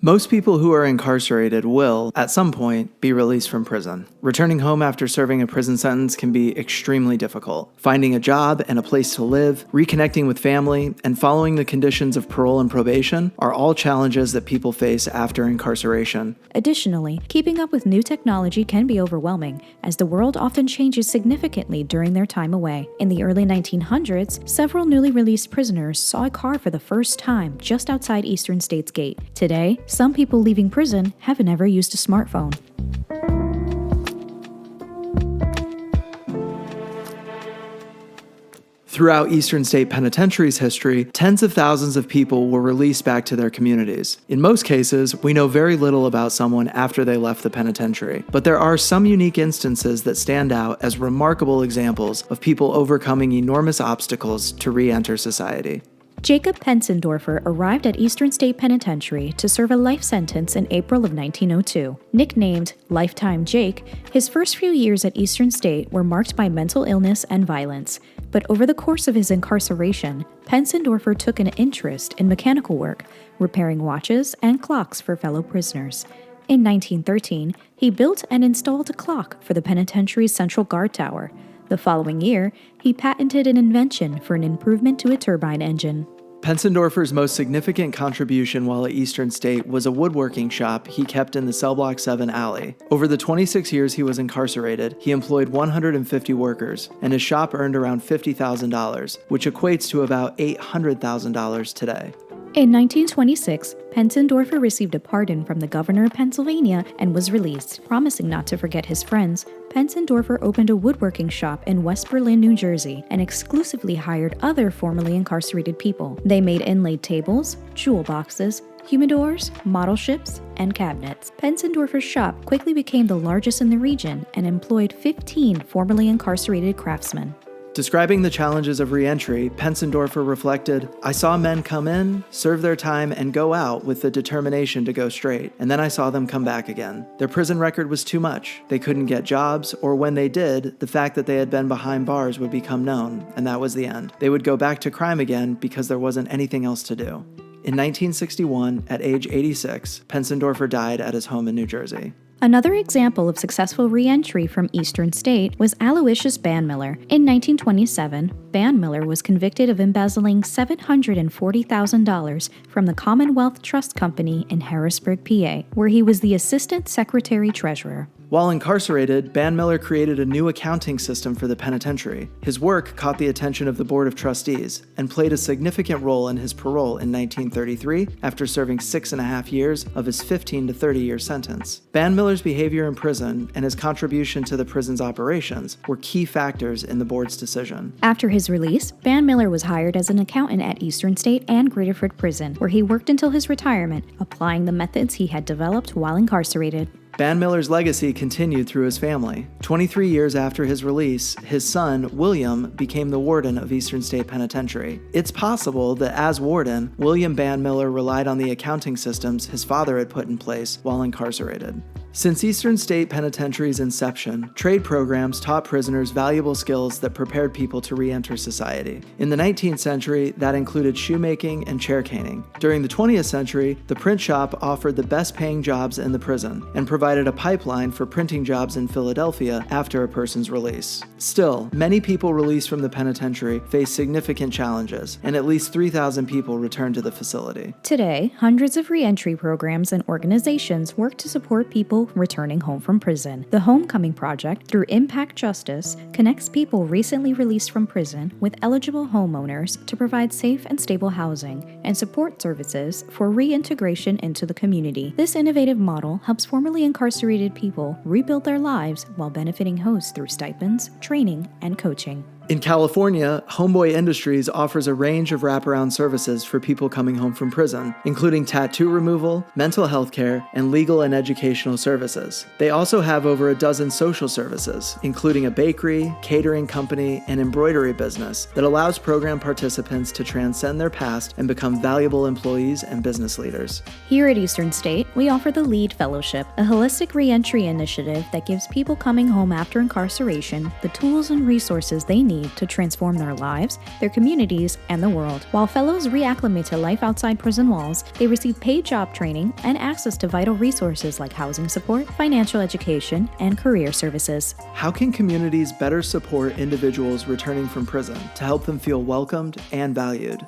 Most people who are incarcerated will, at some point, be released from prison. Returning home after serving a prison sentence can be extremely difficult. Finding a job and a place to live, reconnecting with family, and following the conditions of parole and probation are all challenges that people face after incarceration. Additionally, keeping up with new technology can be overwhelming, as the world often changes significantly during their time away. In the early 1900s, several newly released prisoners saw a car for the first time just outside Eastern State's gate. Today, some people leaving prison haven't ever used a smartphone. Throughout Eastern State Penitentiary's history, tens of thousands of people were released back to their communities. In most cases, we know very little about someone after they left the penitentiary, but there are some unique instances that stand out as remarkable examples of people overcoming enormous obstacles to re-enter society. Jacob Pensendorfer arrived at Eastern State Penitentiary to serve a life sentence in April of 1902. Nicknamed Lifetime Jake, his first few years at Eastern State were marked by mental illness and violence. But over the course of his incarceration, Pensendorfer took an interest in mechanical work, repairing watches and clocks for fellow prisoners. In 1913, he built and installed a clock for the penitentiary's Central Guard Tower. The following year, he patented an invention for an improvement to a turbine engine. Pensendorfer's most significant contribution while at Eastern State was a woodworking shop he kept in the Cell Block 7 alley. Over the 26 years he was incarcerated, he employed 150 workers, and his shop earned around $50,000, which equates to about $800,000 today. In 1926, Pensendorfer received a pardon from the governor of Pennsylvania and was released. Promising not to forget his friends, Pensendorfer opened a woodworking shop in West Berlin, New Jersey, and exclusively hired other formerly incarcerated people. They made inlaid tables, jewel boxes, humidors, model ships, and cabinets. Pensendorfer's shop quickly became the largest in the region and employed 15 formerly incarcerated craftsmen. Describing the challenges of reentry, Pensendorfer reflected, "I saw men come in, serve their time, and go out with the determination to go straight, and then I saw them come back again. Their prison record was too much. They couldn't get jobs, or when they did, the fact that they had been behind bars would become known, and that was the end. They would go back to crime again because there wasn't anything else to do." In 1961, at age 86, Pensendorfer died at his home in New Jersey. Another example of successful re-entry from Eastern State was Aloysius Banmiller. In 1927, Banmiller was convicted of embezzling $740,000 from the Commonwealth Trust Company in Harrisburg, PA, where he was the Assistant Secretary Treasurer. While incarcerated, Banmiller created a new accounting system for the penitentiary. His work caught the attention of the Board of Trustees and played a significant role in his parole in 1933 after serving 6.5 years of his 15 to 30-year sentence. Banmiller's behavior in prison and his contribution to the prison's operations were key factors in the board's decision. After his release, Banmiller was hired as an accountant at Eastern State and Graterford Prison, where he worked until his retirement, applying the methods he had developed while incarcerated. Banmiller's legacy continued through his family. 23 years after his release, his son, William, became the warden of Eastern State Penitentiary. It's possible that as warden, William Banmiller relied on the accounting systems his father had put in place while incarcerated. Since Eastern State Penitentiary's inception, trade programs taught prisoners valuable skills that prepared people to re-enter society. In the 19th century, that included shoemaking and chair caning. During the 20th century, the print shop offered the best-paying jobs in the prison and provided a pipeline for printing jobs in Philadelphia after a person's release. Still, many people released from the penitentiary face significant challenges, and at least 3,000 people returned to the facility. Today, hundreds of re-entry programs and organizations work to support people returning home from prison. The Homecoming Project, through Impact Justice, connects people recently released from prison with eligible homeowners to provide safe and stable housing and support services for reintegration into the community. This innovative model helps formerly incarcerated people rebuild their lives while benefiting hosts through stipends, training, and coaching. In California, Homeboy Industries offers a range of wraparound services for people coming home from prison, including tattoo removal, mental health care, and legal and educational services. They also have over a dozen social services, including a bakery, catering company, and embroidery business that allows program participants to transcend their past and become valuable employees and business leaders. Here at Eastern State, we offer the LEAD Fellowship, a holistic reentry initiative that gives people coming home after incarceration the tools and resources they need need to transform their lives, their communities, and the world. While fellows reacclimate to life outside prison walls, they receive paid job training and access to vital resources like housing support, financial education, and career services. How can communities better support individuals returning from prison to help them feel welcomed and valued?